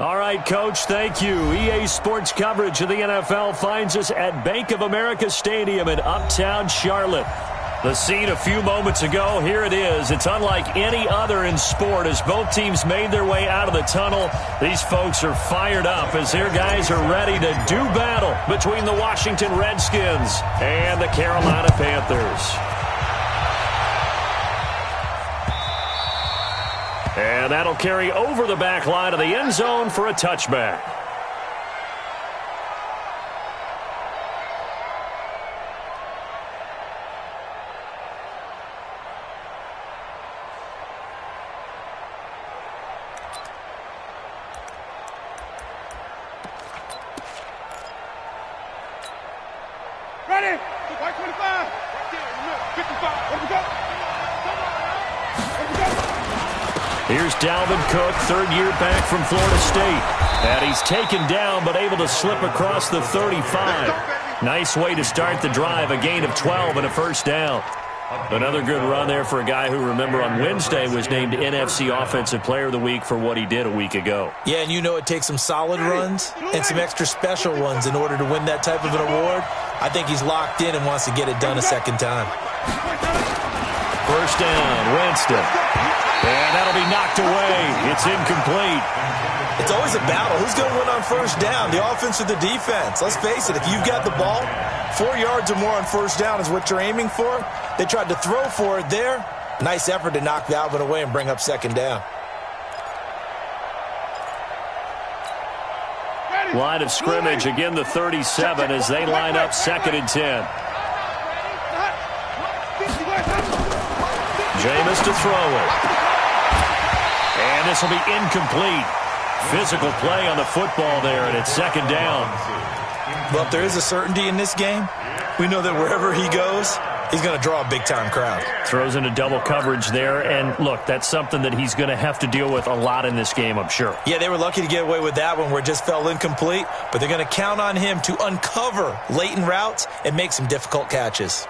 All right, Coach, thank you. EA Sports coverage of the NFL finds us at Bank of America Stadium in Uptown Charlotte. The scene a few moments ago, here it is. It's unlike any other in sport as both teams made their way out of the tunnel. These folks are fired up as their guys are ready to do battle between the Washington Redskins and the Carolina Panthers. And that'll carry over the back line of the end zone for a touchback. Ready? White 25. Right there. 55. Let me go. Here's Dalvin Cook, third year back from Florida State. And he's taken down but able to slip across the 35. Nice way to start the drive, a gain of 12 and a first down. Another good run there for a guy who, remember, on Wednesday was named NFC Offensive Player of the Week for what he did a week ago. Yeah, and you know it takes some solid runs and some extra special ones in order to win that type of an award. I think he's locked in and wants to get it done a second time. First down, Winston. And that'll be knocked away. It's incomplete. It's always a battle. Who's going to win on first down, the offense or the defense? Let's face it, if you've got the ball, 4 yards or more on first down is what you're aiming for. They tried to throw for it there. Nice effort to knock Dalvin away and bring up second down. Line of scrimmage, again the 37 as they line up 2nd and 10. Jameis to throw it. And this will be incomplete. Physical play on the football there, and it's 2nd down. Well, if there is a certainty in this game, we know that wherever he goes, he's going to draw a big-time crowd. Throws into double coverage there, and look, that's something that he's going to have to deal with a lot in this game, I'm sure. Yeah, they were lucky to get away with that one where it just fell incomplete, but they're going to count on him to uncover latent routes and make some difficult catches.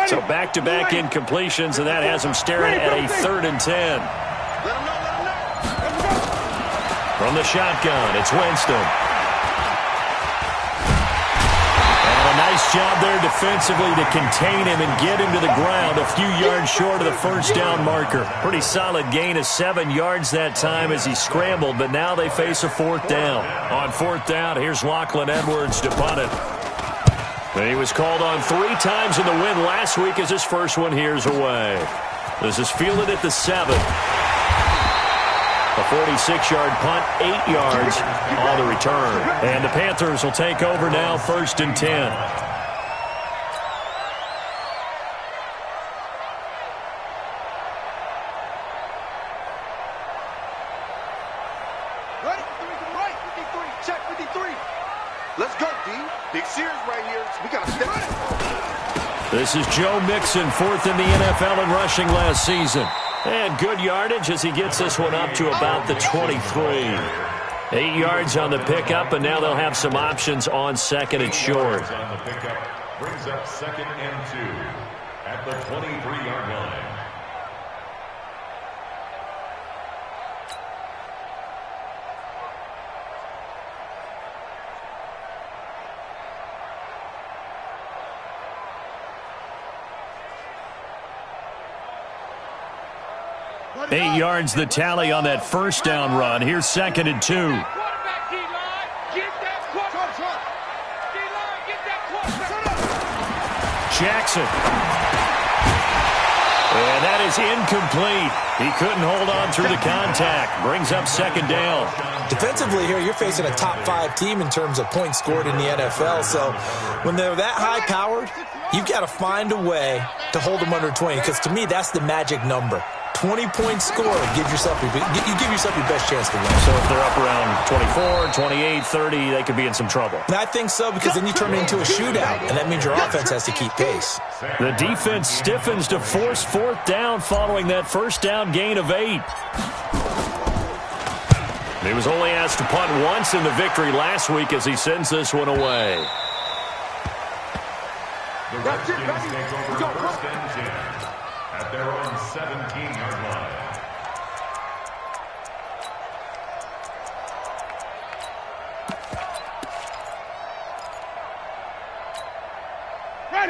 So back-to-back incompletions, and that has him staring at a 3rd and 10. From the shotgun, it's Winston. And a nice job there defensively to contain him and get him to the ground a few yards short of the first down marker. Pretty solid gain of 7 yards that time as he scrambled, but now they face a 4th down. On 4th down, here's Lachlan Edwards to punt it. And he was called on 3 times in the win last week as his first one here's away. This is fielded at the 7. A 46-yard punt, 8 yards on the return. And the Panthers will take over now, 1st and 10. Let's go, D. Big series right here. We got to step. This is Joe Mixon, 4th in the NFL in rushing last season. And good yardage as he gets this one up to about the 23. 8 yards on the pickup, and now they'll have some options on 2nd and short. Brings up 2nd and 2 at the 23-yard line. Eight yards the tally on that first down run. Here's 2nd and 2. Jackson. And that is incomplete. He couldn't hold on through the contact. Brings up 2nd down. Defensively here, you're facing a top-5 team in terms of points scored in the NFL. So when they're that high-powered, you've got to find a way to hold them under 20, because to me, that's the magic number. 20-point score, you give yourself your best chance to win. So if they're up around 24, 28, 30, they could be in some trouble. And I think so, because then you turn it into a shootout, and that means your offense has to keep pace. The defense stiffens to force 4th down following that first down gain of 8. He was only asked to punt once in the victory last week as he sends this one away. The Redskins take over 1st and 10. at their own 17-yard line.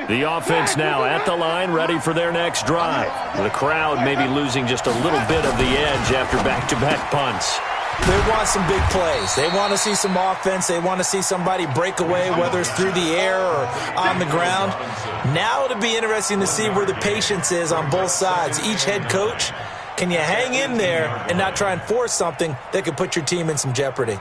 The offense now at the line, ready for their next drive. The crowd may be losing just a little bit of the edge after back-to-back punts. They want some big plays. They want to see some offense. They want to see somebody break away, whether it's through the air or on the ground. Now it'll be interesting to see where the patience is on both sides. Each head coach, can you hang in there and not try and force something that could put your team in some jeopardy?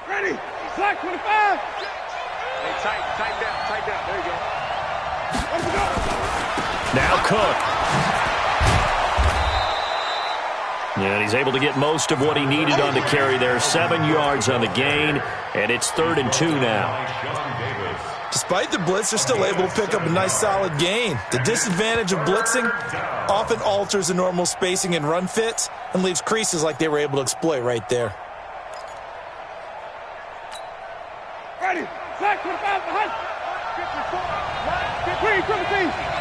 Ready? Slack 25. Hey, tight down. There you go. Let's go. Now Cook. And he's able to get most of what he needed on the carry there. 7 yards on the gain, and it's 3rd and 2 now. Despite the blitz, they're still able to pick up a nice solid gain. The disadvantage of blitzing often alters the normal spacing and run fits and leaves creases like they were able to exploit right there. Ready? Slack 25 behind. 53.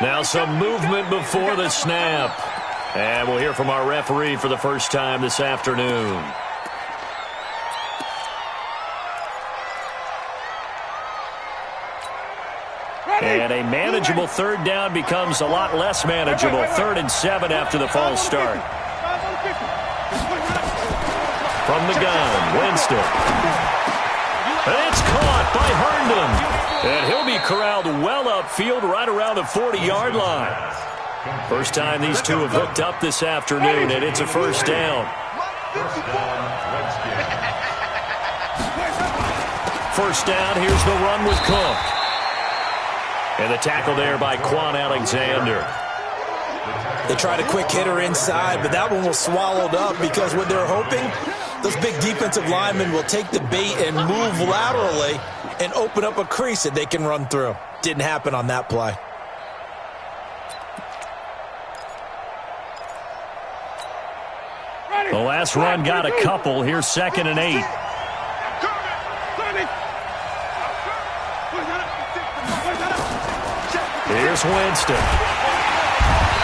Now some movement before the snap. And we'll hear from our referee for the first time this afternoon. And a manageable 3rd down becomes a lot less manageable. 3rd and 7 after the false start. From the gun, Winston. And it's caught by Herndon. And he'll be corralled well upfield right around the 40-yard line. First time these two have hooked up this afternoon, and it's a first down. First down, here's the run with Cook. And the tackle there by Quan Alexander. They tried a quick hitter inside, but that one was swallowed up because what they're hoping, those big defensive linemen will take the bait and move laterally and open up a crease that they can run through. Didn't happen on that play. The last run got a couple. Here's 2nd and 8. Here's Winston.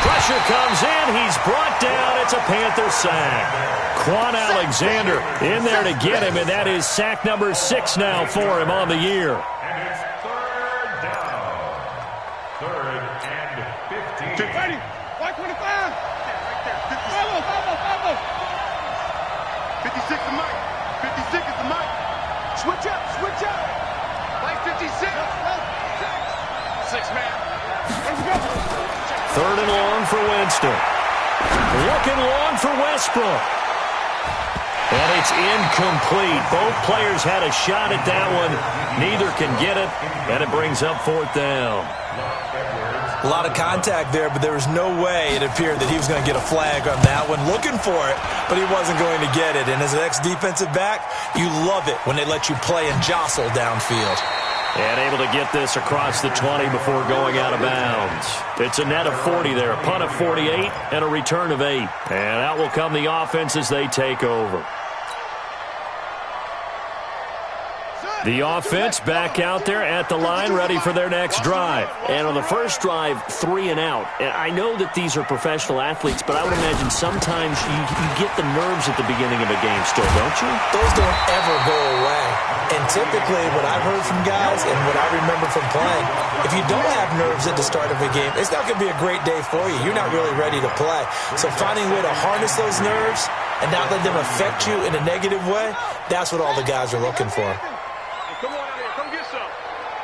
Pressure comes in. He's brought down. It's a Panther sack. Quan Alexander in there to get him, and that is sack number 6 now for him on the year. And it's 3rd down. 3rd and 15. Ready? White 25. Right there. 5-0. 56 is Mike. 56 is the Mike. Switch up. White 56. 6 man. Let's go. 3rd and long for Winston. Looking long for Westbrook. And it's incomplete. Both players had a shot at that one. Neither can get it, and it brings up 4th down. A lot of contact there, but there was no way it appeared that he was going to get a flag on that one. Looking for it, but he wasn't going to get it. And as an ex-defensive back, you love it when they let you play and jostle downfield. And able to get this across the 20 before going out of bounds. It's a net of 40 there, a punt of 48, and a return of 8. And out will come the offense as they take over. The offense back out there at the line, ready for their next drive. And on the first drive, 3 and out. And I know that these are professional athletes, but I would imagine sometimes you get the nerves at the beginning of a game still, don't you? Those don't ever go away. And typically, what I've heard from guys and what I remember from playing, if you don't have nerves at the start of a game, it's not going to be a great day for you. You're not really ready to play. So finding a way to harness those nerves and not let them affect you in a negative way, that's what all the guys are looking for. Come on out here. Come get some.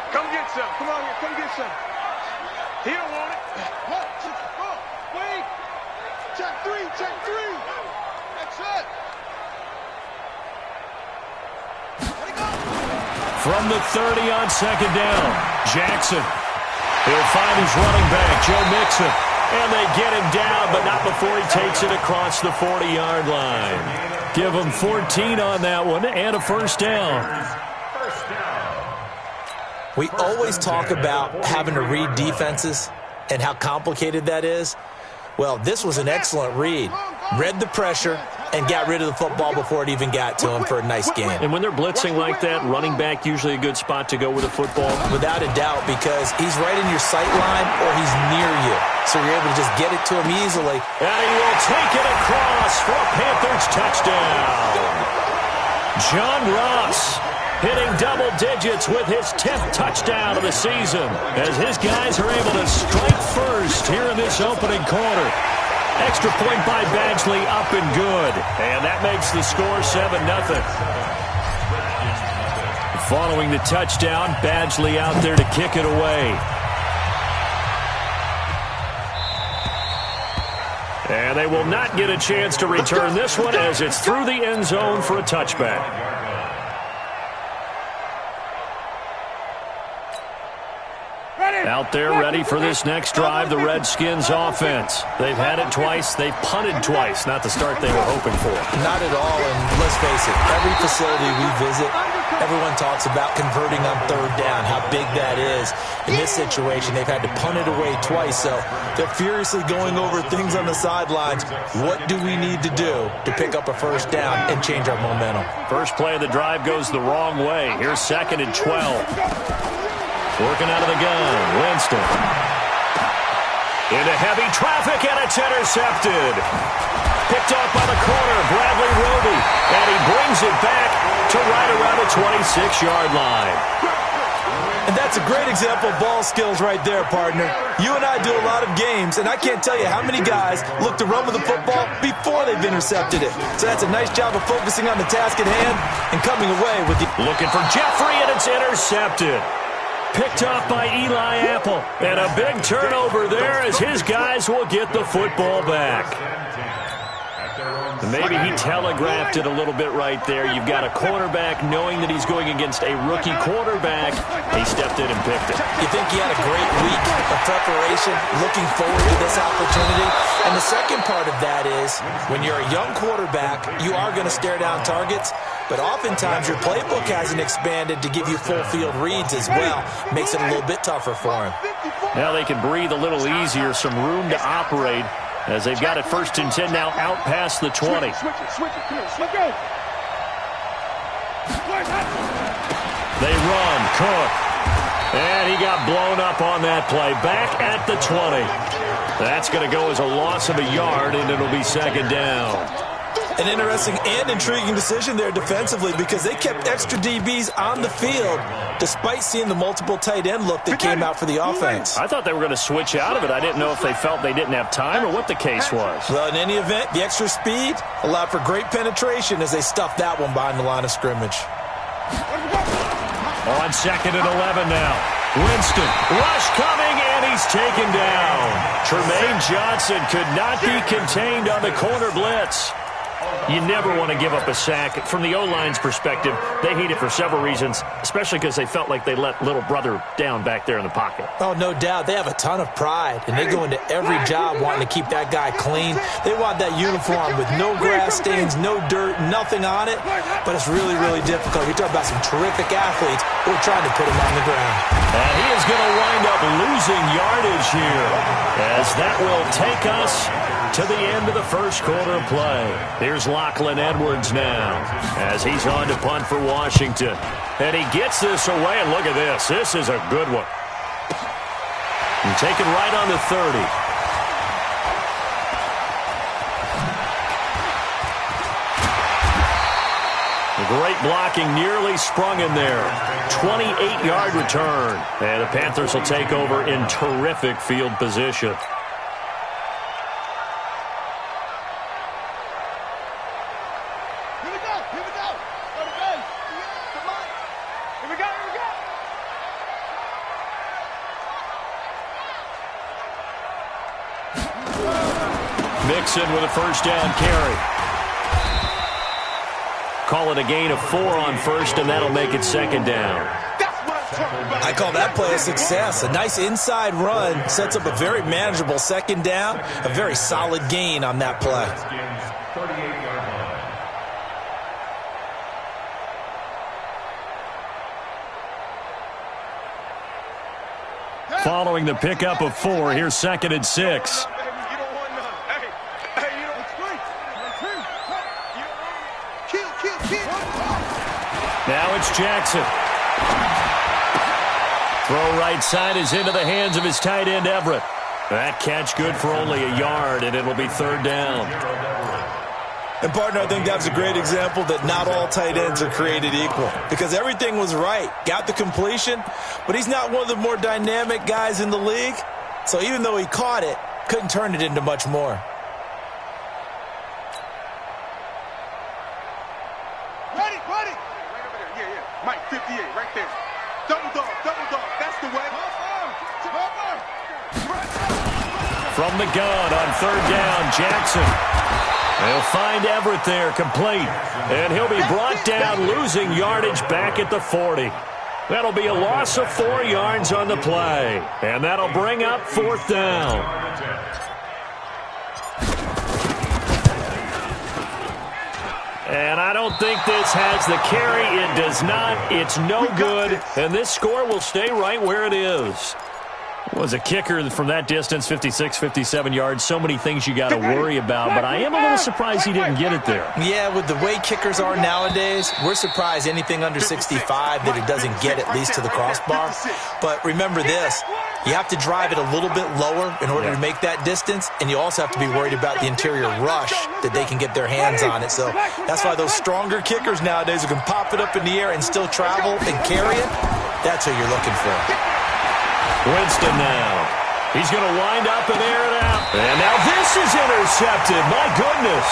Come get some. Come on here. Come get some. He don't want it. Wait. Check 3. That's it. From the 30 on 2nd down, Jackson. He'll find his running back, Joe Mixon. And they get him down, but not before he takes it across the 40-yard line. Give him 14 on that one and a first down. We always talk about having to read defenses and how complicated that is. Well, this was an excellent read. Read the pressure, and got rid of the football before it even got to him for a nice gain. And when they're blitzing like that, running back usually a good spot to go with the football? Without a doubt, because he's right in your sight line or he's near you. So you're able to just get it to him easily. And he will take it across for a Panthers touchdown. John Ross hitting double digits with his 10th touchdown of the season as his guys are able to strike first here in this opening quarter. Extra point by Badgley, up and good. And that makes the score 7-0. Following the touchdown, Badgley out there to kick it away. And they will not get a chance to return this one as it's through the end zone for a touchback. Out there ready for this next drive, the Redskins offense. They've had it twice. They've punted twice. Not the start they were hoping for. Not at all, and let's face it, every facility we visit, everyone talks about converting on third down, how big that is. In this situation, they've had to punt it away twice, so they're furiously going over things on the sidelines. What do we need to do to pick up a first down and change our momentum? First play of the drive goes the wrong way. Here's 2nd and 12. Working out of the gun, Winston. Into heavy traffic, and it's intercepted. Picked off by the corner, Bradley Roby. And he brings it back to right around the 26-yard line. And that's a great example of ball skills right there, partner. You and I do a lot of games, and I can't tell you how many guys look to run with the football before they've intercepted it. So that's a nice job of focusing on the task at hand and coming away with the... Looking for Jeffrey, and it's intercepted. Picked off by Eli Apple. And a big turnover there as his guys will get the football back. And maybe he telegraphed it a little bit right there. You've got a quarterback knowing that he's going against a rookie quarterback. He stepped in and picked it. You think he had a great week of preparation, looking forward to this opportunity? And the second part of that is, when you're a young quarterback, you are going to stare down targets, but oftentimes your playbook hasn't expanded to give you full field reads as well. Makes it a little bit tougher for him. Now they can breathe a little easier, some room to operate as they've got it 1st and 10 now out past the 20. They run, Cook. And he got blown up on that play. Back at the 20. That's going to go as a loss of a yard, and it'll be 2nd down. An interesting and intriguing decision there defensively because they kept extra DBs on the field despite seeing the multiple tight end look that came out for the offense. I thought they were going to switch out of it. I didn't know if they felt they didn't have time or what the case was. Well, in any event, the extra speed allowed for great penetration as they stuffed that one behind the line of scrimmage. On 2nd and 11 now. Winston, rush coming, and he's taken down. Tremaine Johnson could not be contained on the corner blitz. You never want to give up a sack. From the O-line's perspective, they hate it for several reasons, especially because they felt like they let little brother down back there in the pocket. Oh, no doubt. They have a ton of pride, and they go into every job wanting to keep that guy clean. They want that uniform with no grass stains, no dirt, nothing on it, but it's really, really difficult. You're talking about some terrific athletes who are trying to put him on the ground. And he is going to wind up losing yardage here as that will take us to the end of the first quarter of play. Here's Lachlan Edwards now as he's on to punt for Washington. And he gets this away, and look at this. This is a good one. And taken right on the 30. The great blocking nearly sprung in there. 28-yard return. And the Panthers will take over in terrific field position. Mixon with a first down carry. Call it a gain of 4 on first, and that'll make it 2nd down. I call that play a success. A nice inside run sets up a very manageable 2nd down. A very solid gain on that play. Following the pickup of 4, here's 2nd and 6. Now it's Jackson. Throw right side is into the hands of his tight end, Everett. That catch good for only a yard, and it'll be third down. And, partner, I think that was a great example that not all tight ends are created equal because everything was right. Got the completion, but he's not one of the more dynamic guys in the league. So even though he caught it, couldn't turn it into much more. Ready. Right over there. Yeah. Mike, 58, right there. Double dog. That's the way. From the gun on third down, Jackson. They'll find Everett there, complete. And he'll be brought down, losing yardage back at the 40. That'll be a loss of 4 yards on the play. And that'll bring up fourth down. And I don't think this has the carry. It does not. It's no good. And this score will stay right where it is. Was a kicker from that distance, 56, 57 yards. So many things you got to worry about, but I am a little surprised he didn't get it there. Yeah, with the way kickers are nowadays, we're surprised anything under 65 that it doesn't get at least to the crossbar. But remember this, you have to drive it a little bit lower in order to make that distance, and you also have to be worried about the interior rush that they can get their hands on it. So that's why those stronger kickers nowadays who can pop it up in the air and still travel and carry it, that's who you're looking for. Winston now. He's going to wind up and air it out. And now this is intercepted. My goodness.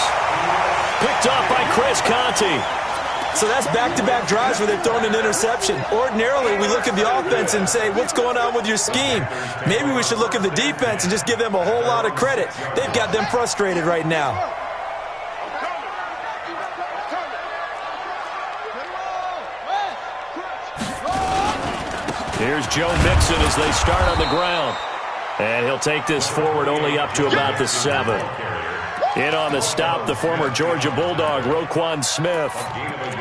Picked off by Chris Conte. So that's back-to-back drives where they've thrown an interception. Ordinarily, we look at the offense and say, what's going on with your scheme? Maybe we should look at the defense and just give them a whole lot of credit. They've got them frustrated right now. Here's Joe Mixon as they start on the ground. And he'll take this forward only up to about the 7. In on the stop, the former Georgia Bulldog, Roquan Smith.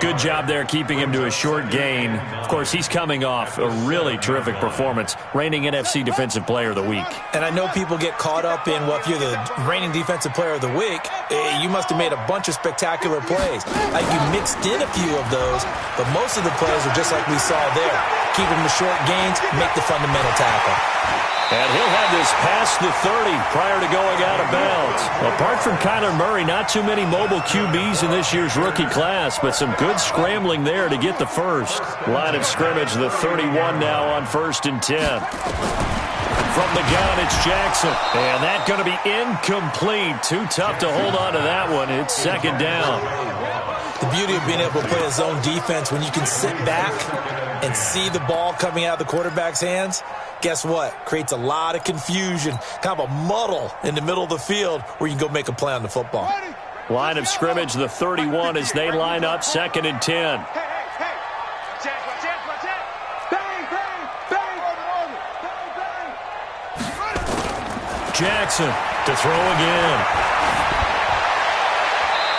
Good job there keeping him to a short gain. Of course, he's coming off a really terrific performance, reigning NFC Defensive Player of the Week. And I know people get caught up in, well, if you're the reigning Defensive Player of the Week, you must have made a bunch of spectacular plays. Like you mixed in a few of those, but most of the plays are just like we saw there. Keep them to short gains, make the fundamental tackle. And he'll have this past the 30 prior to going out of bounds. Apart from Kyler Murray, not too many mobile QBs in this year's rookie class, but some good scrambling there to get the first. Line of scrimmage, the 31 now on 1st and 10. From the gun, it's Jackson. And that's going to be incomplete. Too tough to hold on to that one. It's second down. The beauty of being able to play a zone defense when you can sit back and see the ball coming out of the quarterback's hands, guess what? Creates a lot of confusion, kind of a muddle in the middle of the field where you can go make a play on the football. Line of scrimmage, the 31 as they line up, 2nd and 10. Jackson to throw again.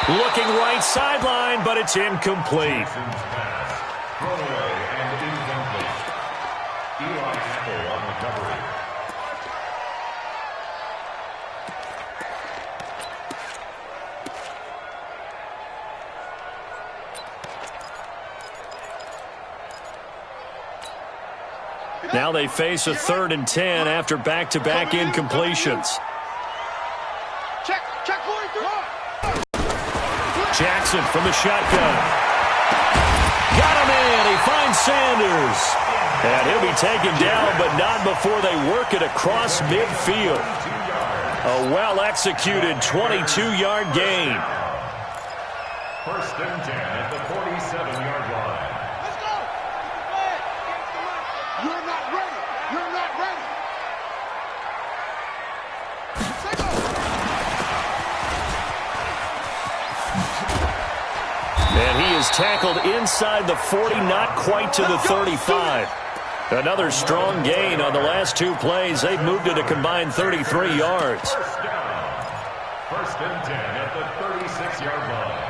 Looking right sideline, but it's incomplete. Now they face a 3rd and 10 after back-to-back incompletions. Jackson from the shotgun. Got him in. He finds Sanders. And he'll be taken down, but not before they work it across midfield. A well-executed 22-yard gain. 1st and 10 at the 47-yard line. Let's go. You're not ready. You're not ready. And he is tackled inside the 40, not quite to the 35. Another strong gain on the last 2 plays. They've moved it a combined 33 yards. 1st and 10 at the 36-yard line.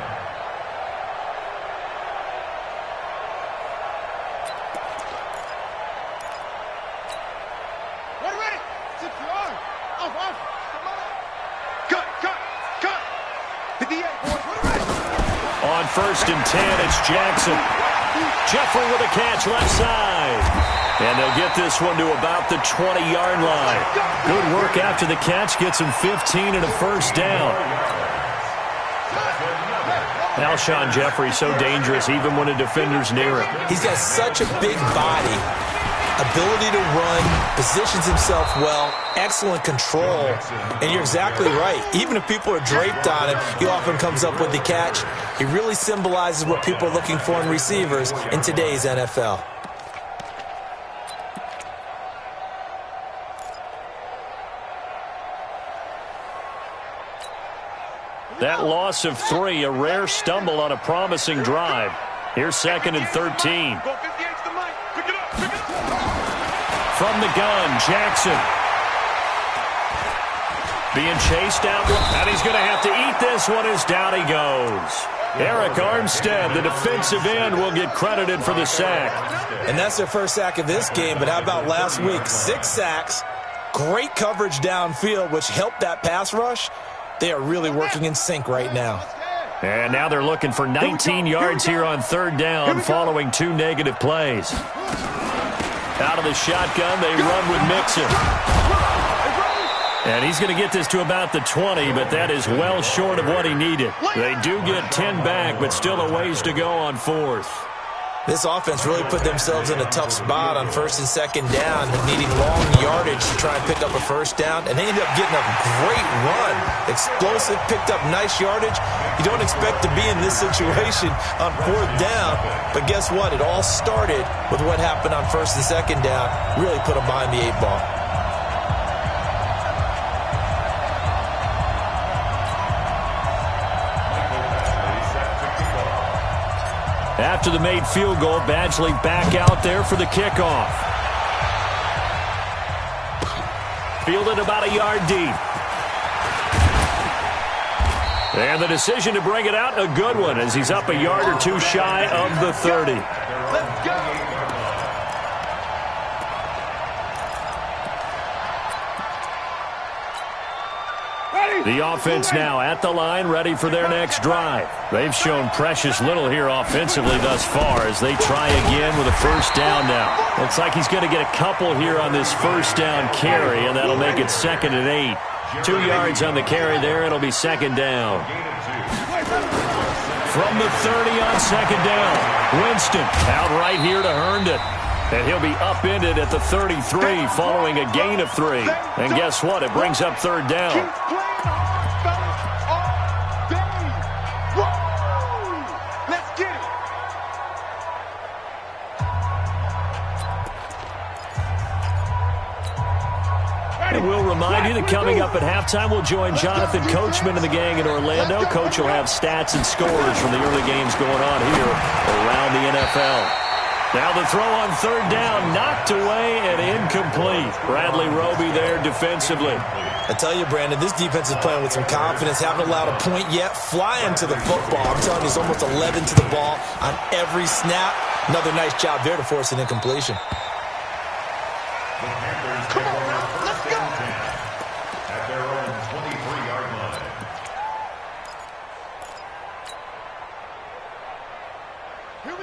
Ready. 6-yard. Off. Cut. 58, boys. Ready. On 1st and 10, it's Jackson. Jeffrey with a catch left side. And they'll get this one to about the 20-yard line. Good work after the catch. Gets him 15 and a first down. Alshon Jeffrey so dangerous even when a defender's near him. He's got such a big body, ability to run, positions himself well, excellent control. And you're exactly right. Even if people are draped on him, he often comes up with the catch. He really symbolizes what people are looking for in receivers in today's NFL. That loss of 3, a rare stumble on a promising drive. Here's 2nd and 13. From the gun, Jackson. Being chased out, and he's going to have to eat this one as down he goes. Eric Armstead, the defensive end, will get credited for the sack. And that's their first sack of this game, but how about last week? 6 sacks, great coverage downfield, which helped that pass rush. They are really working in sync right now. And now they're looking for 19 yards here on 3rd down following 2 negative plays. Out of the shotgun, they run with Mixon. And he's going to get this to about the 20, but that is well short of what he needed. They do get 10 back, but still a ways to go on 4th. This offense really put themselves in a tough spot on 1st and 2nd down, needing long yardage to try and pick up a first down, and they ended up getting a great run. Explosive, picked up nice yardage. You don't expect to be in this situation on 4th down, but guess what? It all started with what happened on 1st and 2nd down. Really put them behind the 8 ball. After the made field goal, Badgley back out there for the kickoff. Fielded about a yard deep. And the decision to bring it out, a good one, as he's up a yard or 2 shy of the 30. Let's go. The offense now at the line, ready for their next drive. They've shown precious little here offensively thus far as they try again with a first down now. Looks like he's going to get a couple here on this first down carry, and that'll make it 2nd and 8. 2 yards on the carry there. It'll be 2nd down. From the 30 on 2nd down, Winston out right here to Herndon. And he'll be upended at the 33 following a gain of 3. And guess what? It brings up 3rd down. And we'll remind you that coming up at halftime, we'll join Jonathan Coachman and the gang in Orlando. Coach will have stats and scores from the early games going on here around the NFL. Now the throw on 3rd down, knocked away and incomplete. Bradley Roby there defensively. I tell you, Brandon, this defense is playing with some confidence. Haven't allowed a point yet. Flying to the football. I'm telling you, it's almost 11 to the ball on every snap. Another nice job there to force an incompletion.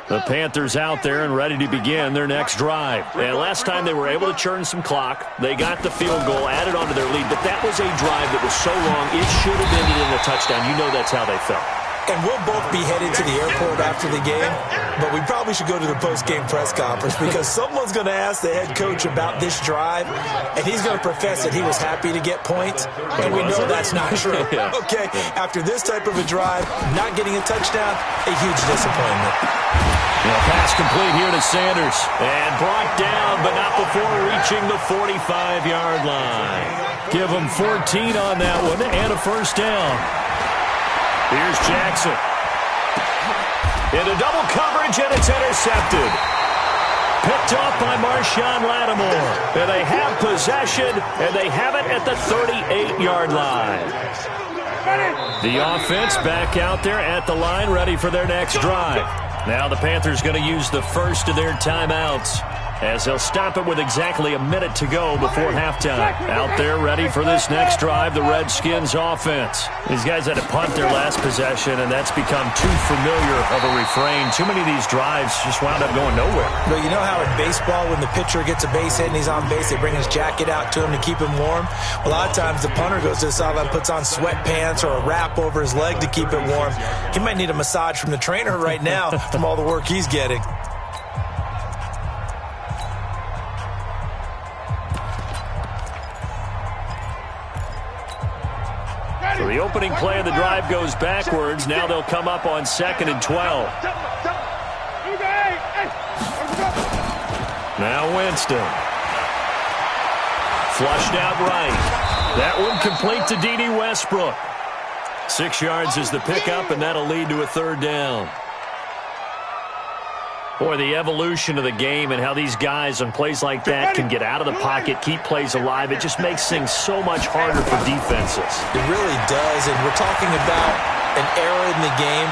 The Panthers out there and ready to begin their next drive. And last time they were able to churn some clock. They got the field goal, added onto their lead. But that was a drive that was so long, it should have ended in a touchdown. You know that's how they felt. And we'll both be headed to the airport after the game, but we probably should go to the post-game press conference because someone's going to ask the head coach about this drive, and he's going to profess that he was happy to get points, and we know that's not true. Okay, after this type of a drive, not getting a touchdown, a huge disappointment. Pass complete here to Sanders, and brought down, but not before reaching the 45-yard line. Give him 14 on that one, and a first down. Here's Jackson. Into double coverage, and it's intercepted. Picked off by Marshawn Lattimore. And they have possession, and they have it at the 38-yard line. The offense back out there at the line, ready for their next drive. Now the Panthers going to use the first of their timeouts. as they'll stop it with exactly a minute to go before halftime. Out there ready for this next drive, the Redskins offense. These guys had to punt their last possession, and that's become too familiar of a refrain. Too many of these drives just wound up going nowhere. Well, you know how in baseball, when the pitcher gets a base hit and he's on base, they bring his jacket out to him to keep him warm? A lot of times the punter goes to the sideline, puts on sweatpants or a wrap over his leg to keep it warm. He might need a massage from the trainer right now from all the work he's getting. So the opening play of the drive goes backwards. Now they'll come up on 2nd and 12. Now Winston. Flushed out right. That one complete to Dede Westbrook. 6 yards is the pickup, and that'll lead to a 3rd down. Boy, the evolution of the game and how these guys on plays like that can get out of the pocket, keep plays alive, it just makes things so much harder for defenses. It really does, and we're talking about an era in the game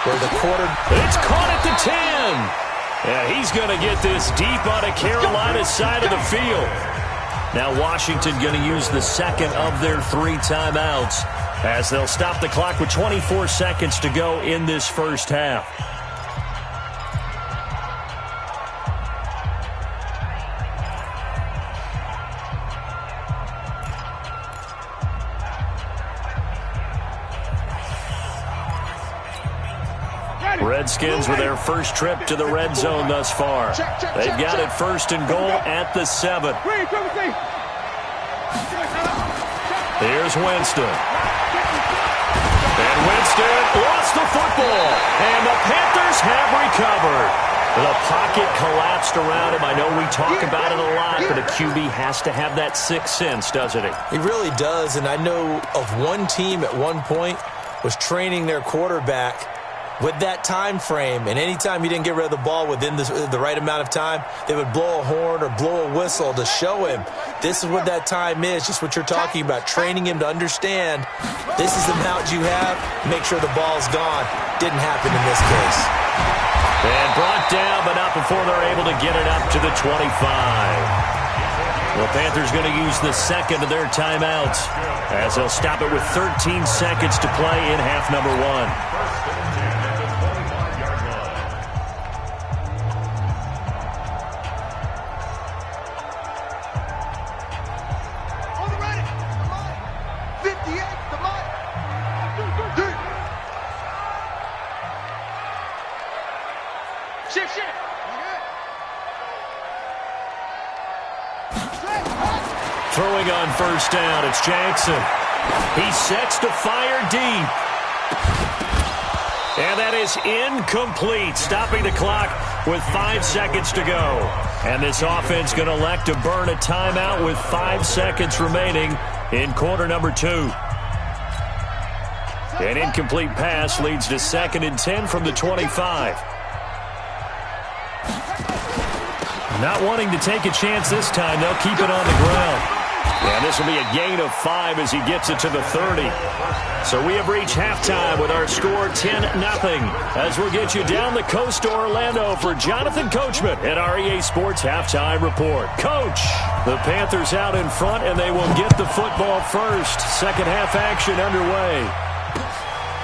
where the It's caught at the 10. Yeah, he's going to get this deep on a Carolina side of the field. Now Washington going to use the second of their 3 timeouts as they'll stop the clock with 24 seconds to go in this first half. Redskins with their first trip to the red zone thus far. They've got it 1st and goal at the 7. Here's Winston. And Winston lost the football. And the Panthers have recovered. The pocket collapsed around him. I know we talk about it a lot, but a QB has to have that sixth sense, doesn't he? He really does, and I know of one team at one point was training their quarterback with that time frame, and anytime he didn't get rid of the ball within the right amount of time, they would blow a horn or blow a whistle to show him this is what that time is, just what you're talking about, training him to understand this is the amount you have, make sure the ball's gone. Didn't happen in this case. And brought down, but not before they're able to get it up to the 25. The Panthers going to use the second of their timeouts as they'll stop it with 13 seconds to play in half number 1. Throwing on first down, it's Jackson. He sets to fire deep. And that is incomplete, stopping the clock with 5 seconds to go. And this offense going to elect to burn a timeout with 5 seconds remaining in quarter number 2. An incomplete pass leads to 2nd and 10 from the 25. Not wanting to take a chance this time, they'll keep it on the ground. And this will be a gain of 5 as he gets it to the 30. So we have reached halftime with our score 10-0. As we'll get you down the coast to Orlando for Jonathan Coachman at our EA Sports Halftime Report. Coach, the Panthers out in front, and they will get the football first. Second half action underway.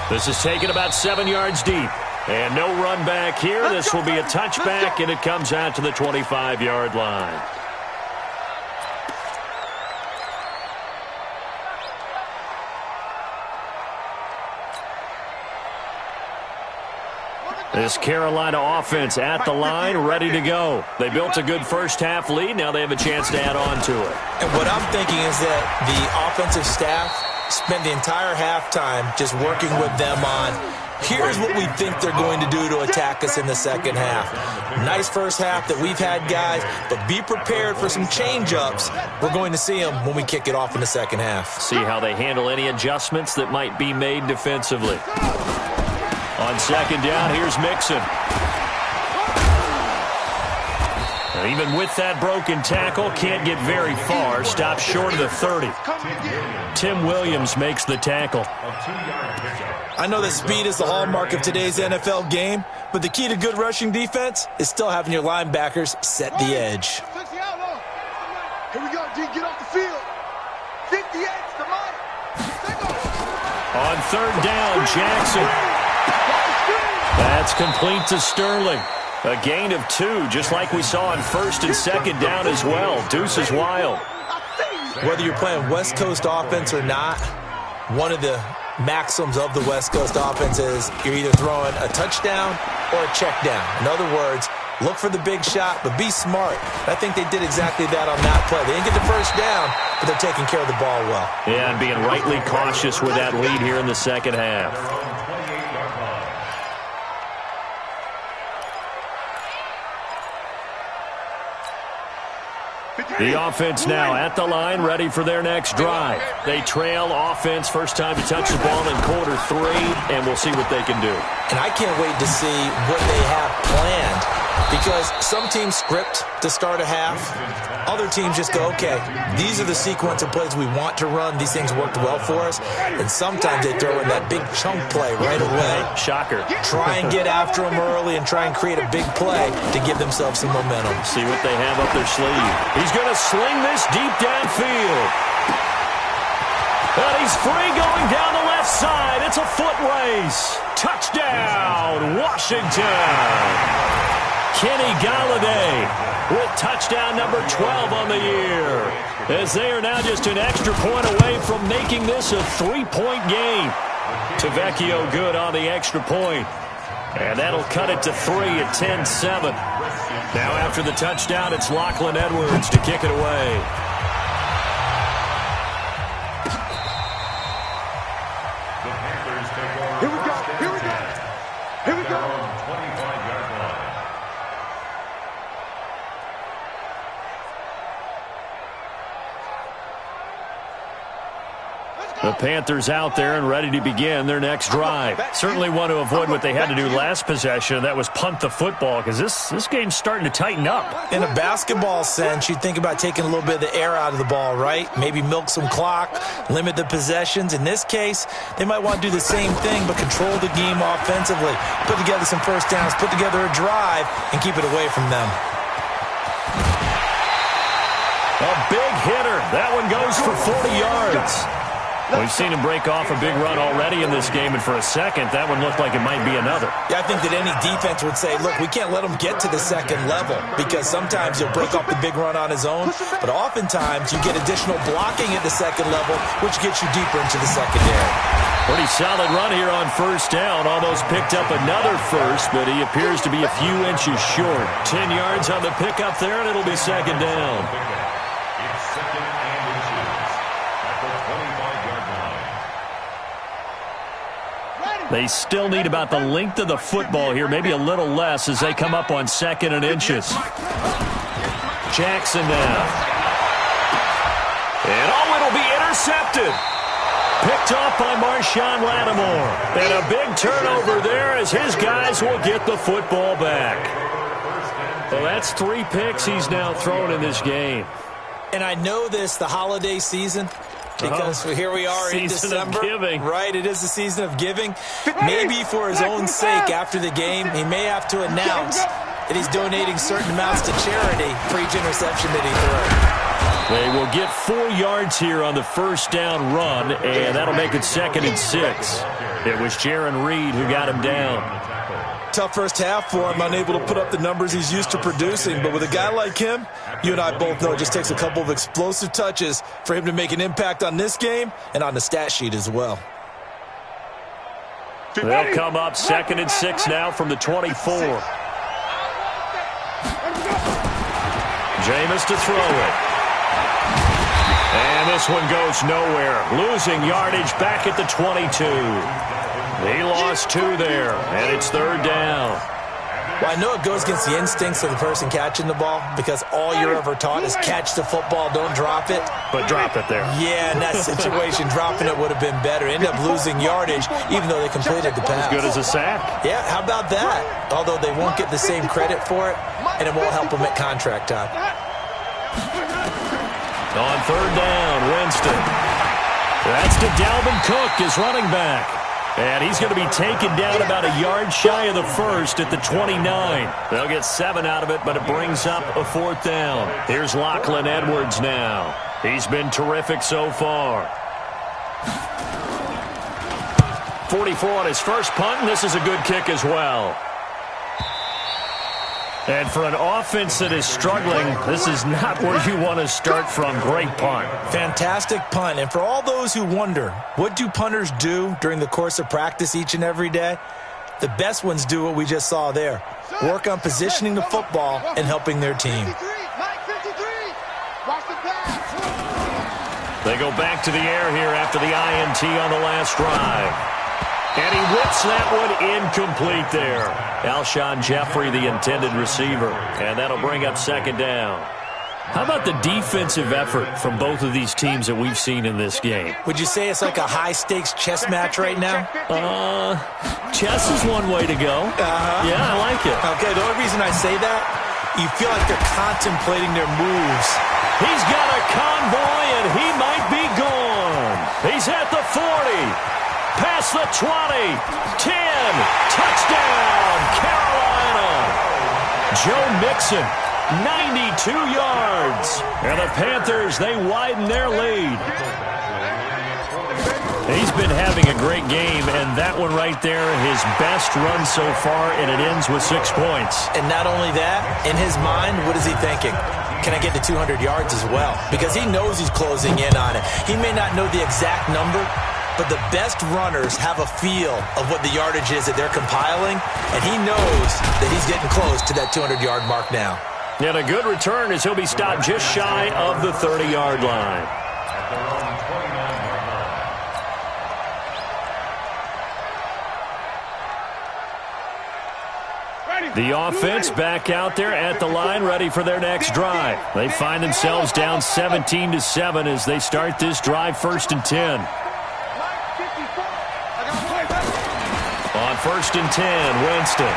This is taken about 7 yards deep. And no run back here. This will be a touchback, and it comes out to the 25-yard line. This Carolina offense at the line, ready to go. They built a good first half lead. Now they have a chance to add on to it. And what I'm thinking is that the offensive staff spent the entire halftime just working with them on, here's what we think they're going to do to attack us in the second half. Nice first half that we've had, guys, but be prepared for some change-ups. We're going to see them when we kick it off in the second half. See how they handle any adjustments that might be made defensively. On second down, here's Mixon. And even with that broken tackle, can't get very far. Stops short of the 30. Tim Williams makes the tackle. I know that speed is the hallmark of today's NFL game, but the key to good rushing defense is still having your linebackers set the edge. Here we go, D. Get off the field. 58, the money. On third down, Jackson. That's complete to Sterling. A gain of 2, just like we saw on first and second down as well. Deuce is wild. Whether you're playing West Coast offense or not, one of the maxims of the West Coast offense is you're either throwing a touchdown or a check down. In other words, look for the big shot, but be smart. I think they did exactly that on that play. They didn't get the first down, but they're taking care of the ball well. Yeah, and being rightly cautious with that lead here in the second half. The offense now at the line, ready for their next drive. They trail offense, first time to touch the ball in quarter 3, and we'll see what they can do. And I can't wait to see what they have planned, because some teams script to start a half. Other teams just go, okay, these are the sequence of plays we want to run. These things worked well for us. And sometimes they throw in that big chunk play right away. Shocker. Try and get after them early and try and create a big play to give themselves some momentum. See what they have up their sleeve. He's going to sling this deep downfield. And he's free going down the left side. It's a foot race. Touchdown, Washington. Kenny Golladay with touchdown number 12 on the year, as they are now just an extra point away from making this a 3-point game. Tavecchio good on the extra point, and that'll cut it to 3 at 10-7. Now after the touchdown, it's Lachlan Edwards to kick it away. Here we go, here we go, here we go. The Panthers out there and ready to begin their next drive. Certainly want to avoid what they had to do last possession. That was punt the football, because this game's starting to tighten up. In a basketball sense, you think about taking a little bit of the air out of the ball, right? Maybe milk some clock, limit the possessions. In this case, they might want to do the same thing, but control the game offensively. Put together some first downs, put together a drive, and keep it away from them. A big hitter. That one goes for 40 yards. We've seen him break off a big run already in this game, and for a second, that one looked like it might be another. Yeah, I think that any defense would say, look, we can't let him get to the second level, because sometimes he'll break off the big run on his own, but oftentimes you get additional blocking at the second level, which gets you deeper into the secondary. Pretty solid run here on first down. Almost picked up another first, but he appears to be a few inches short. 10 yards on the pickup there, and it'll be second down. It's second and inches at the 25-yard line. They still need about the length of the football here, maybe a little less as they come up on second and inches. Jackson now. And it'll be intercepted. Picked off by Marshawn Lattimore. And a big turnover there as his guys will get the football back. Well, that's 3 picks he's now thrown in this game. And I know this, the holiday season, because here we are in December. Season of giving. Right, it is the season of giving. Maybe for his own sake after the game, he may have to announce that he's donating certain amounts to charity for each interception that he throws. They will get 4 yards here on the first down run, and that'll make it second and 6. It was Jaron Reed who got him down. Tough first half for him, unable to put up the numbers he's used to producing. But with a guy like him, you and I both know it just takes a couple of explosive touches for him to make an impact on this game and on the stat sheet as well. They'll come up second and 6 now from the 24. Jameis to throw it. And this one goes nowhere. Losing yardage back at the 22. He lost 2 there, and it's third down. Well, I know it goes against the instincts of the person catching the ball because all you're ever taught is catch the football, don't drop it. But drop it there. Yeah, in that situation, dropping it would have been better. End up losing yardage, even though they completed the pass. As good as a sack. Yeah, how about that? Although they won't get the same credit for it, and it won't help them at contract time. On third down, Winston. That's to Dalvin Cook, his running back. And he's going to be taken down about a yard shy of the first at the 29. They'll get 7 out of it, but it brings up a 4th down. Here's Lachlan Edwards now. He's been terrific so far. 44 on his first punt, and this is a good kick as well. And for an offense that is struggling, this is not where you want to start from. Great punt. Fantastic punt. And for all those who wonder, what do punters do during the course of practice each and every day? The best ones do what we just saw there. Work on positioning the football and helping their team. They go back to the air here after the INT on the last drive. And he whips that one incomplete there. Alshon Jeffrey, the intended receiver. And that'll bring up 2nd down. How about the defensive effort from both of these teams that we've seen in this game? Would you say it's like a high-stakes chess match right now? Chess is one way to go. Yeah, I like it. Okay, the only reason I say that, you feel like they're contemplating their moves. He's got a convoy, and he might be gone. He's at the 40. Past the 20, 10, touchdown, Carolina. Joe Mixon, 92 yards. And the Panthers, they widen their lead. He's been having a great game, and that one right there, his best run so far, and it ends with 6 points. And not only that, in his mind, what is he thinking? Can I get to 200 yards as well? Because he knows he's closing in on it. He may not know the exact number, but the best runners have a feel of what the yardage is that they're compiling, and he knows that he's getting close to that 200-yard mark now. And a good return as he'll be stopped just shy of the 30-yard line. The offense back out there at the line, ready for their next drive. They find themselves down 17-7 as they start this drive, 1st and 10. On 1st and 10, Winston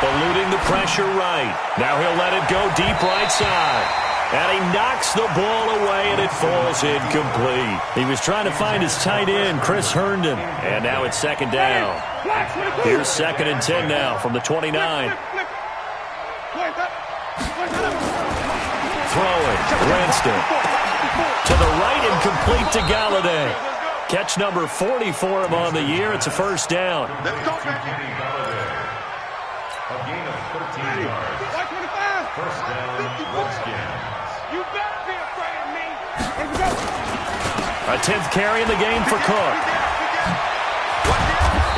eluding the pressure right. Now he'll let it go deep right side. And he knocks the ball away, and it falls incomplete. He was trying to find his tight end, Chris Herndon. And now it's 2nd down. Here's 2nd and 10 now from the 29. Throwing, Winston. To the right and complete to Galladay. Catch number 40 for him on the year. It's a 1st down. A gain of 13 yards. 1st down, Redskins. You better be afraid of me. A 10th carry in the game for Cook.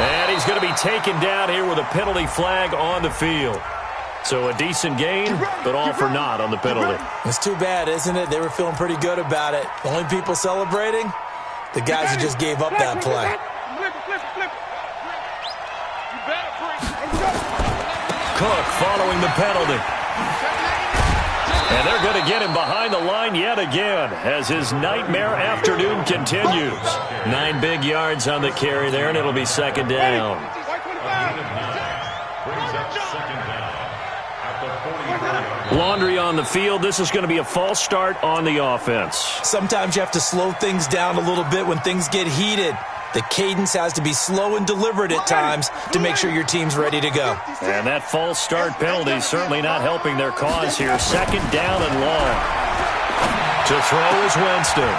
And he's going to be taken down here with a penalty flag on the field. So a decent gain, but all for naught on the penalty. It's too bad, isn't it? They were feeling pretty good about it. The only people celebrating? The guys who just gave up that play. Cook following the penalty. And they're going to get him behind the line yet again as his nightmare afternoon continues. 9 big yards on the carry there, and it'll be 2nd down. Laundry on the field. This is going to be a false start on the offense. Sometimes you have to slow things down a little bit when things get heated. The cadence has to be slow and deliberate at times to make sure your team's ready to go. And that false start penalty certainly not helping their cause here. 2nd down and long. To throw is Winston.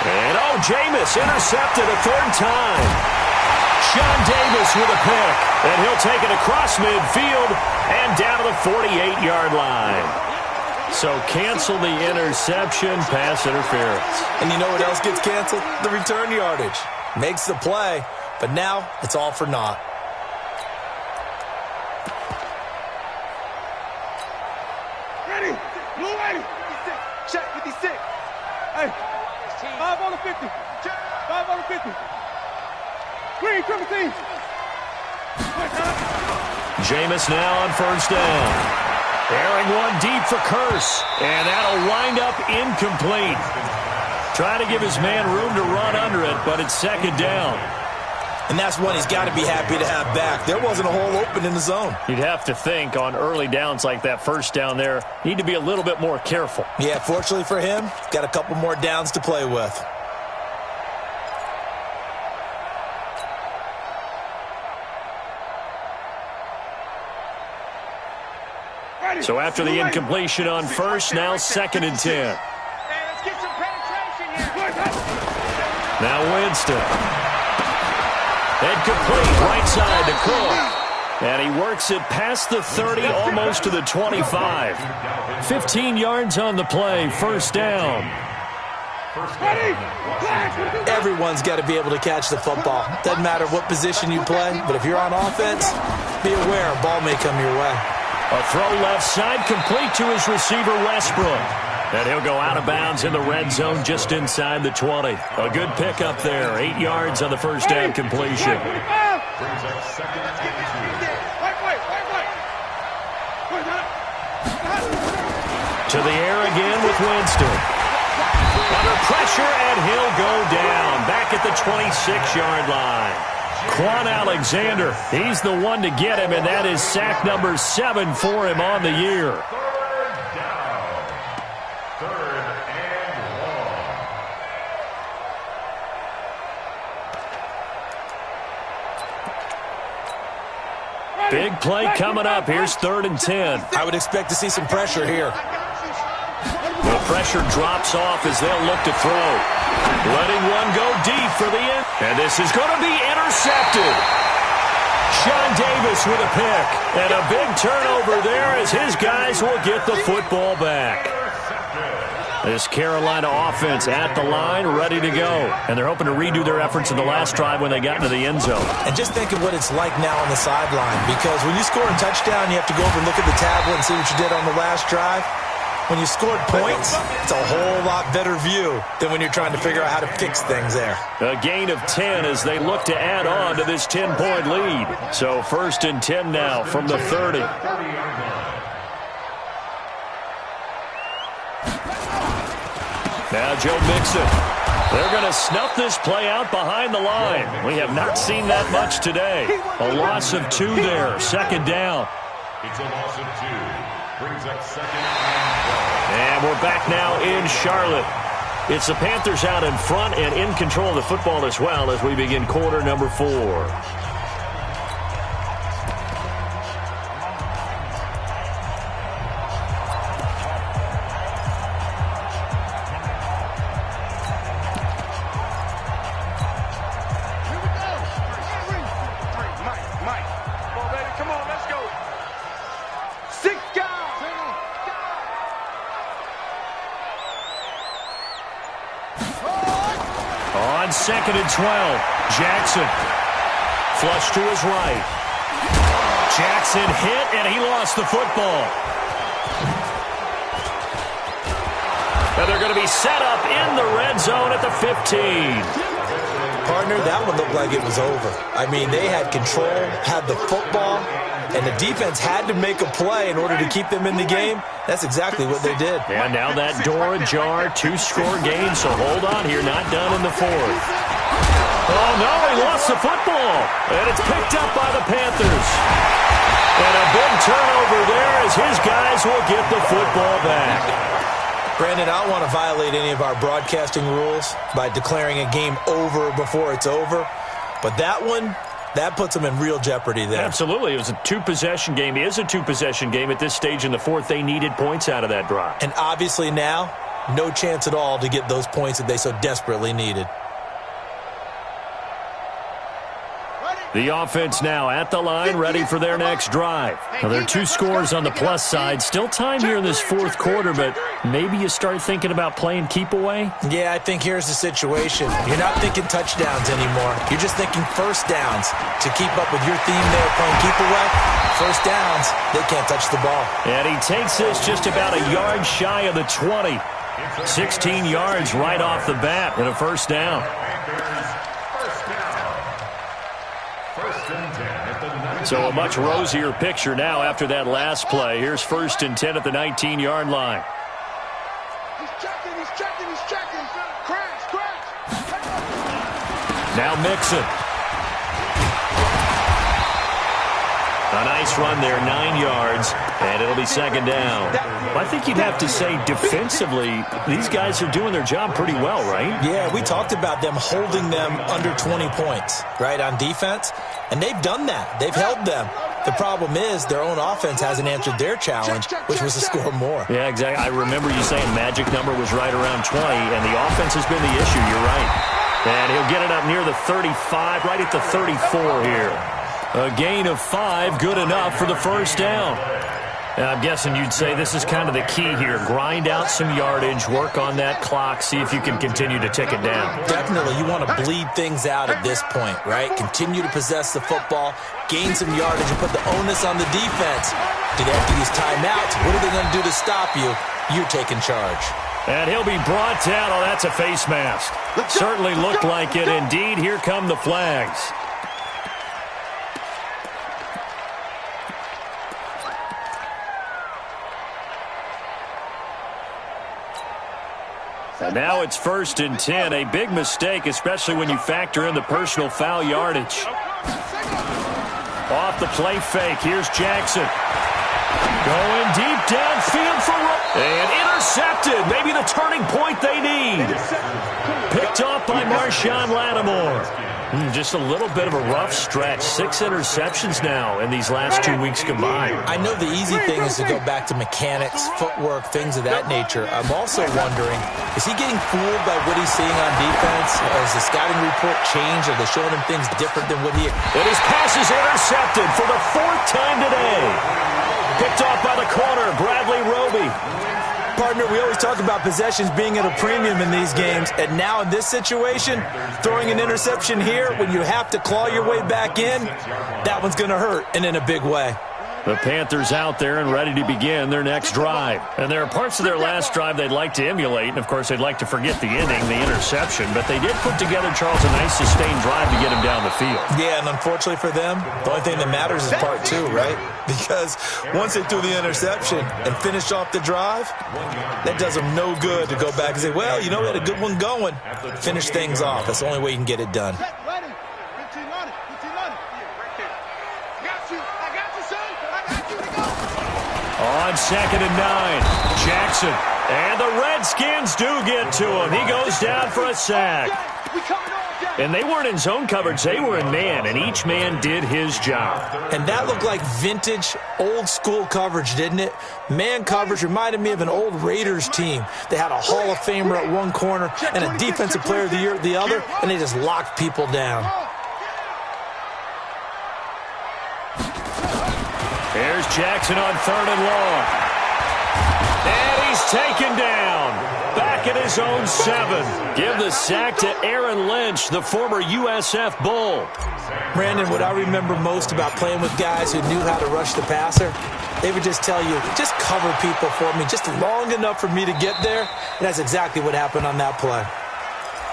And Jameis intercepted a 3rd time. Sean Davis with a pick. And he'll take it across midfield and down to the 48-yard line. So cancel the interception, pass interference. And you know what else gets canceled? The return yardage. Makes the play, but now it's all for naught. Ready. Blue ready. Check 56. Hey. 5 on the 50. 5 on the 50. Green, triple team. Jameis now on first down. Airing one deep for Kearse. And that'll wind up incomplete. Trying to give his man room to run under it, but it's second down. And that's one he's got to be happy to have back. There wasn't a hole open in the zone. You'd have to think on early downs like that first down there, need to be a little bit more careful. Yeah, fortunately for him, got a couple more downs to play with. So after the incompletion on first, now second and 10. Let's get some penetration here. Now Winston. Incomplete, right side to Cook. And he works it past the 30, almost to the 25. 15 yards on the play, first down. Everyone's got to be able to catch the football. Doesn't matter what position you play, but if you're on offense, be aware a ball may come your way. A throw left side, complete to his receiver, Westbrook. And he'll go out of bounds in the red zone just inside the 20. A good pickup there. 8 yards on the first down completion. Brings up second and 2. To the air again with Winston. Under pressure, and he'll go down. Back at the 26-yard line. Quan Alexander, he's the one to get him, and that is sack number 7 for him on the year. Big play coming up. Here's 3rd and 10. I would expect to see some pressure here. The pressure drops off as they'll look to throw. Letting one go deep for the end. And this is going to be intercepted. Sean Davis with a pick. And a big turnover there as his guys will get the football back. This Carolina offense at the line, ready to go. And they're hoping to redo their efforts in the last drive when they got into the end zone. And just think of what it's like now on the sideline. Because when you score a touchdown, you have to go over and look at the tablet and see what you did on the last drive. When you scored points, it's a whole lot better view than when you're trying to figure out how to fix things there. A gain of 10 as they look to add on to this 10-point lead. So 1st and 10 now from the 30. Now Joe Mixon. They're going to snuff this play out behind the line. We have not seen that much today. A loss of 2 there. Second down. It's a loss of 2. Brings up second and we're back now in Charlotte. It's the Panthers out in front and in control of the football as well as we begin quarter number 4. On 2nd and 12, Jackson. Flush to his right. Jackson hit, and he lost the football. And they're going to be set up in the red zone at the 15. Partner, that one looked like it was over. I mean, they had control, had the football, and the defense had to make a play in order to keep them in the game. That's exactly what they did. And now that door ajar, 2-score game, so hold on here, not done in the 4th. Oh, no, he lost the football. And it's picked up by the Panthers. And a big turnover there as his guys will get the football back. Brandon, I don't want to violate any of our broadcasting rules by declaring a game over before it's over. But that one, that puts them in real jeopardy there. Absolutely. It was a 2-possession game. It is a 2-possession game at this stage in the 4th. They needed points out of that drive. And obviously now, no chance at all to get those points that they so desperately needed. The offense now at the line, ready for their next drive. Now, there are 2 scores on the plus side. Still time here in this 4th quarter, but maybe you start thinking about playing keep away? Yeah, I think here's the situation. You're not thinking touchdowns anymore. You're just thinking first downs. To keep up with your theme there, playing keep away, first downs, they can't touch the ball. And he takes this just about a yard shy of the 20. 16 yards right off the bat and a first down. So a much rosier picture now after that last play. Here's 1st and 10 at the 19-yard line. He's checking. Crash. Now Mixon. A nice run there, 9 yards, and it'll be 2nd down. I think you'd have to say defensively, these guys are doing their job pretty well, right? Yeah, we talked about them holding them under 20 points, right, on defense, and they've done that. They've held them. The problem is their own offense hasn't answered their challenge, which was to score more. Yeah, exactly. I remember you saying magic number was right around 20, and the offense has been the issue. You're right. And he'll get it up near the 35, right at the 34 here. A gain of 5, good enough for the 1st down. And I'm guessing you'd say this is kind of the key here. Grind out some yardage, work on that clock, see if you can continue to tick it down. Definitely. You want to bleed things out at this point, right? Continue to possess the football, gain some yardage, and put the onus on the defense. Do they have to use timeouts? What are they going to do to stop you? You're taking charge. And he'll be brought down. Oh, that's a face mask. Certainly looked like it. Indeed, here come the flags. And now it's 1st and 10. A big mistake, especially when you factor in the personal foul yardage. Off the play fake. Here's Jackson. Going deep downfield for and intercepted. Maybe the turning point they need. Picked off by Marshawn Lattimore. Just a little bit of a rough stretch. 6 interceptions now in these last 2 weeks combined. I know the easy thing is to go back to mechanics, footwork, things of that nature. I'm also wondering, is he getting fooled by what he's seeing on defense? Has the scouting report changed? Are they showing him things different than what he... And his pass is intercepted for the 4th time today. Picked off by the corner, Bradley Roby. Partner, we always talk about possessions being at a premium in these games, and now in this situation, throwing an interception here when you have to claw your way back in, that one's going to hurt, and in a big way. The Panthers out there and ready to begin their next drive. And there are parts of their last drive they'd like to emulate, and of course they'd like to forget the inning, the interception, but they did put together, Charles, a nice sustained drive to get him down the field. Yeah, and unfortunately for them, the only thing that matters is part 2, right? Because once they threw the interception and finished off the drive, that does them no good to go back and say, well, you know, we had a good one going. Finish things off. That's the only way you can get it done. On 2nd and 9, Jackson. And the Redskins do get to him. He goes down for a sack. And they weren't in zone coverage. They were in man, and each man did his job. And that looked like vintage, old-school coverage, didn't it? Man coverage reminded me of an old Raiders team. They had a Hall of Famer at one corner and a Defensive Player of the Year at the other, and they just locked people down. Here's Jackson on 3rd and long. And he's taken down. Back at his own 7. Give the sack to Aaron Lynch, the former USF Bull. Brandon, what I remember most about playing with guys who knew how to rush the passer, they would just tell you, just cover people for me, just long enough for me to get there. And that's exactly what happened on that play.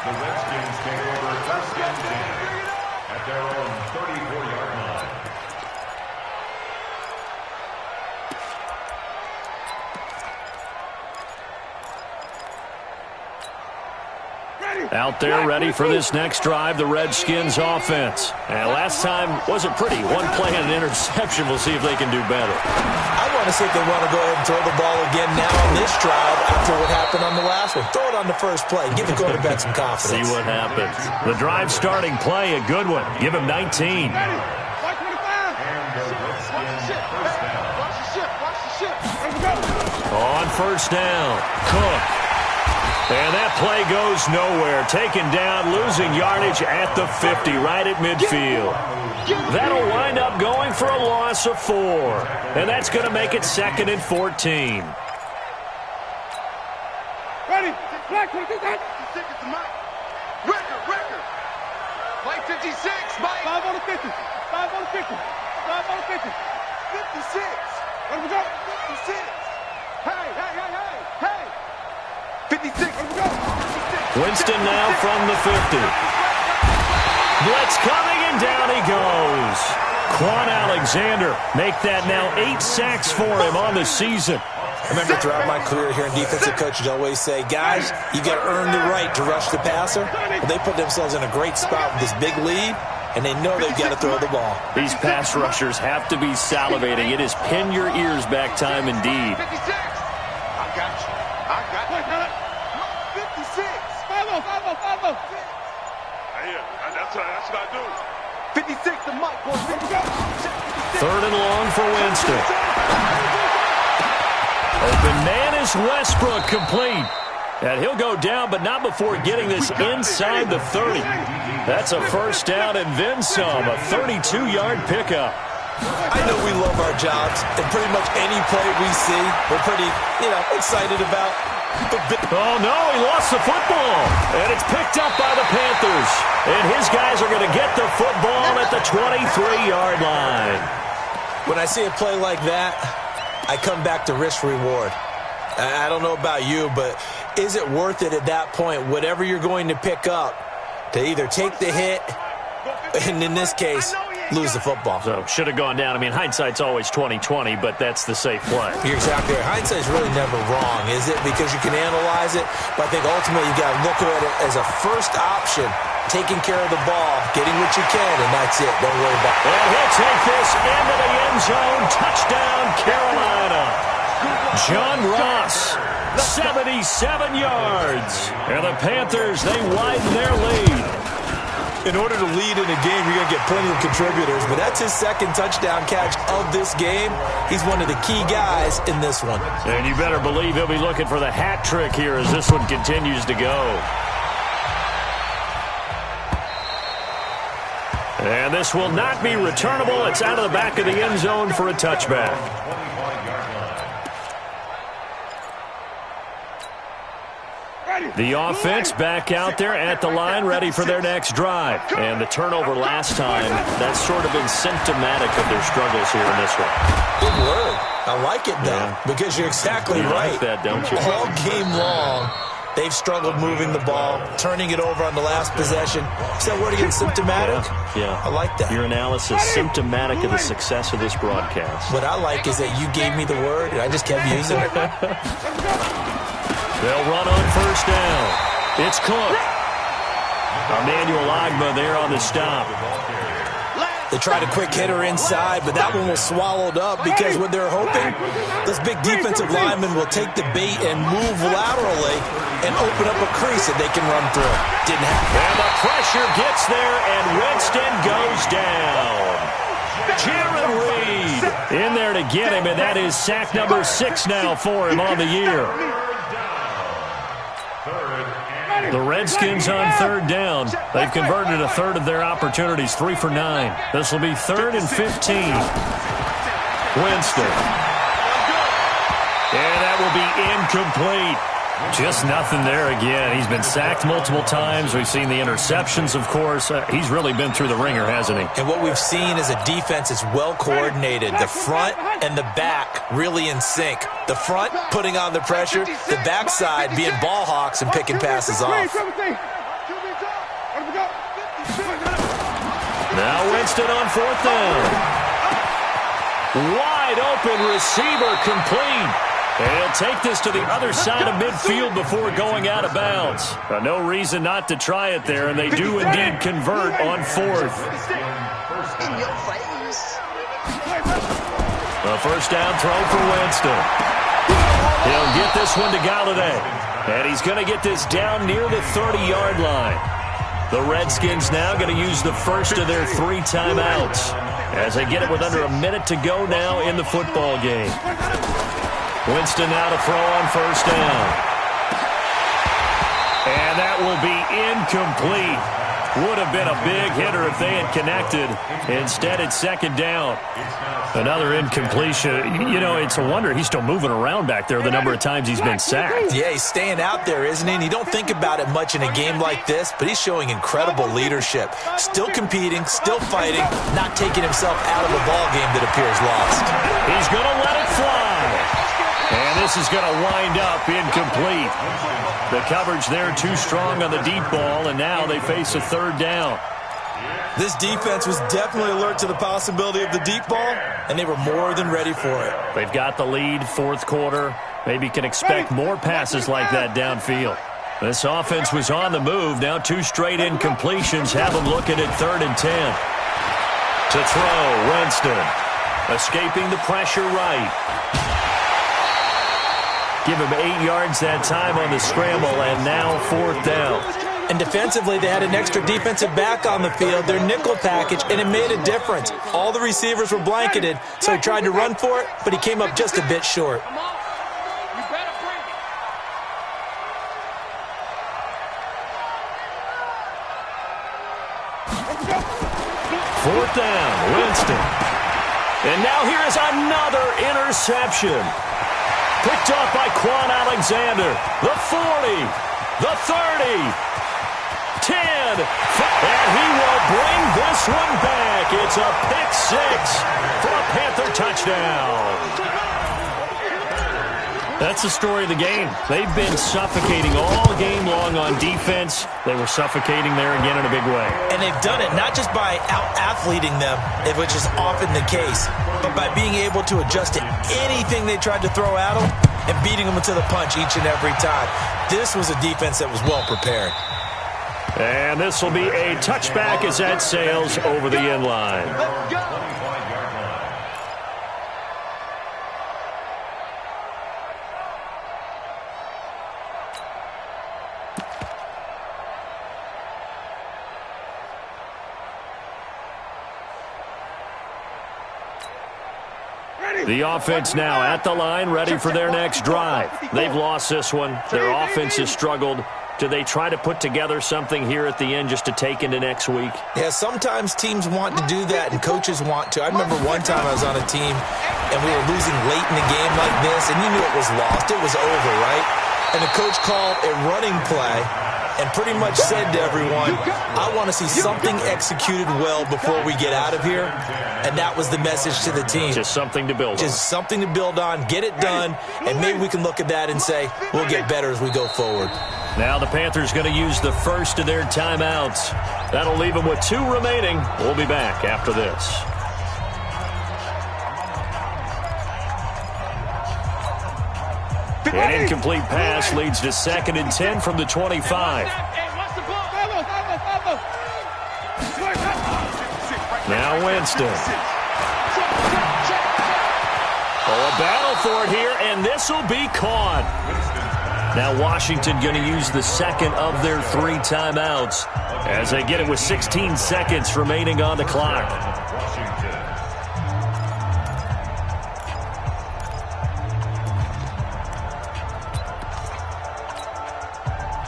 The Redskins take over 1st and 10 at their own 34-yard line. Out there ready for this next drive, the Redskins offense. And last time wasn't pretty. One play and an interception. We'll see if they can do better. I want to see if they want to go ahead and throw the ball again now on this drive after what happened on the last one. Throw it on the first play. Give the quarterback some confidence. See what happens. The drive starting play, a good one. Give him 19. On 1st down, Cook. And that play goes nowhere. Taken down, losing yardage at the 50, right at midfield. That'll wind up going for a loss of 4. And that's going to make it 2nd and 14. Ready? Black, what is that? 56 is Mike. Record. Play 56, Mike. 5 on the 50. 5 on the 50. 5 on the 50. 56. Let me go. 56. Hey. 56. Let me go. 56. Winston now from the 50. Blitz coming, and And down he goes. Quan Alexander make that now 8 sacks for him on the season. I remember throughout my career hearing defensive coaches always say, guys, you got to earn the right to rush the passer. Well, they put themselves in a great spot with this big lead, and they know they've got to throw the ball. These pass rushers have to be salivating. It is pin your ears back time indeed. 56. I got you. I got you. 56. 5-0. Yeah, that's what I do. 56 to Mike. Third and long for Winston. Open man is Westbrook, complete. And he'll go down, but not before getting this inside the 30. That's a first down and then some, a 32-yard pickup. I know we love our jobs, and pretty much any play we see, we're pretty, excited about. Oh, no, he lost the football. And it's picked up by the Panthers. And his guys are going to get the football at the 23-yard line. When I see a play like that, I come back to risk-reward. I don't know about you, but is it worth it at that point, whatever you're going to pick up, to either take the hit, and in this case, lose the football? So, should have gone down. I mean, hindsight's always 20/20, but that's the safe play. You're exactly right. Hindsight's really never wrong, is it? Because you can analyze it, but I think ultimately you got to look at it as a first option, taking care of the ball, getting what you can, and that's it. Don't worry about it. And he'll take this into the end zone. Touchdown, Carolina. John Ross, 77 yards. And the Panthers, they widen their lead. In order to lead in a game, you're going to get plenty of contributors, but that's his second touchdown catch of this game. He's one of the key guys in this one. And you better believe he'll be looking for the hat trick here as this one continues to go. And this will not be returnable. It's out of the back of the end zone for a touchback. The offense back out there at the line, ready for their next drive. And the turnover last time, that's sort of been symptomatic of their struggles here in this one. Good word. I like it, though, because you're exactly right. Like that, don't you? All game long, they've struggled moving the ball, turning it over on the last possession. Is that word again, symptomatic? Yeah. I like that. Your analysis, symptomatic of the success of this broadcast. What I like is that you gave me the word, and I just kept using it. They'll run on first down. It's Cook. Emmanuel Ogbah there on the stop. They tried a quick hitter inside, but that one was swallowed up because what they're hoping, this big defensive lineman will take the bait and move laterally and open up a crease that they can run through. Didn't happen. And the pressure gets there, and Winston goes down. Jaron Reed in there to get him, and that is sack number 6 now for him on the year. The Redskins on third down. They've converted a third of their opportunities, 3 for 9. This will be 3rd and 15. Winston. And that will be incomplete. Just nothing there again. He's been sacked multiple times. We've seen the interceptions, of course. He's really been through the ringer, hasn't he? And what we've seen is a defense that's well coordinated. The front and the back really in sync. The front putting on the pressure. The backside being ball hawks and picking passes off. Now Winston on 4th down. Wide open receiver, complete. And he'll take this to the other side of midfield before going out of bounds. No reason not to try it there, and they do indeed convert on 4th. A first down throw for Winston. He'll get this one to Galladay. And he's going to get this down near the 30-yard line. The Redskins now going to use the first of their 3 timeouts as they get it with under a minute to go now in the football game. Winston now to throw on first down. And that will be incomplete. Would have been a big hitter if they had connected. Instead, it's 2nd down. Another incompletion. You know, it's a wonder he's still moving around back there the number of times he's been sacked. Yeah, he's staying out there, isn't he? And you don't think about it much in a game like this, but he's showing incredible leadership. Still competing, still fighting, not taking himself out of a ball game that appears lost. He's going to let it fly. And this is going to wind up incomplete. The coverage there too strong on the deep ball, and now they face a 3rd down. This defense was definitely alert to the possibility of the deep ball, and they were more than ready for it. They've got the lead, fourth quarter. Maybe can expect more passes like that downfield. This offense was on the move. Now 2 straight incompletions have them looking at 3rd and 10. To throw, Winston. Escaping the pressure right. Give him 8 yards that time on the scramble, and now 4th down. And defensively, they had an extra defensive back on the field, their nickel package, and it made a difference. All the receivers were blanketed, so he tried to run for it, but he came up just a bit short. 4th down, Winston. And now here is another interception. Picked off by Quan Alexander. The 40, the 30, 10, and he will bring this one back. It's a pick 6 for a Panther touchdown. That's the story of the game. They've been suffocating all game long on defense. They were suffocating there again in a big way. And they've done it not just by out-athleting them, which is often the case, but by being able to adjust to anything they tried to throw at them and beating them to the punch each and every time. This was a defense that was well prepared. And this will be a touchback as that sails over the end line. The offense now at the line, ready for their next drive. They've lost this one. Their offense has struggled. Do they try to put together something here at the end just to take into next week? Yeah, sometimes teams want to do that and coaches want to. I remember one time I was on a team and we were losing late in the game like this, and you knew it was lost. It was over, right? And the coach called a running play and pretty much said to everyone, I want to see something executed well before we get out of here. And that was the message to the team. Just something to build on. Just something to build on, get it done, and maybe we can look at that and say, we'll get better as we go forward. Now the Panthers going to use the first of their timeouts. That'll leave them with 2 remaining. We'll be back after this. An incomplete pass leads to 2nd and 10 from the 25. Now Winston. Oh, a battle for it here, and this will be caught. Now Washington going to use the second of their 3 timeouts as they get it with 16 seconds remaining on the clock.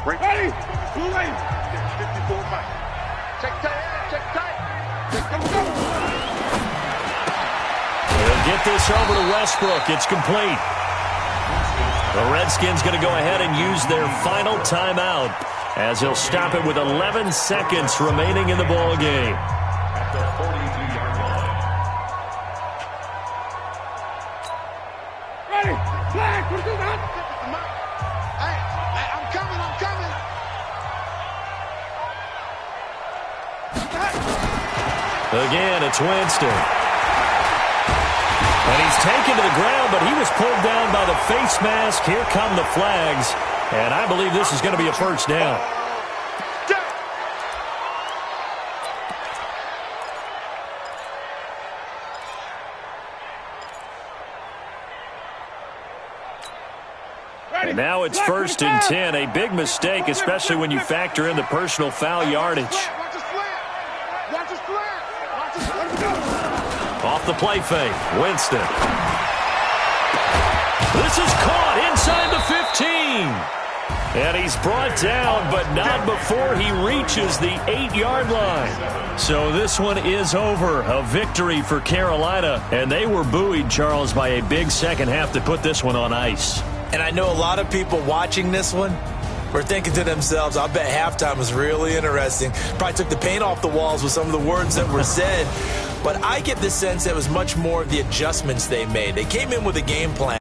Ready? Blue lane. 54 Mike. Check tight. Check tight. Go. They'll get this over to Westbrook. It's complete. The Redskins going to go ahead and use their final timeout as they'll stop it with 11 seconds remaining in the ball game. At the 42-yard line. Ready? Flag. What is that? Hey, I'm coming. Again, it's Winston. And he's taken to the ground, but he was pulled down by the face mask. Here come the flags. And I believe this is going to be a first down. And now it's 1st and 10. A big mistake, especially when you factor in the personal foul yardage. Off the play fake, Winston. This is caught inside the 15. And he's brought down, but not before he reaches the 8-yard line. So this one is over. A victory for Carolina. And they were buoyed, Charles, by a big second half to put this one on ice. And I know a lot of people watching this one were thinking to themselves, I bet halftime was really interesting. Probably took the paint off the walls with some of the words that were said. But I get the sense that it was much more of the adjustments they made. They came in with a game plan.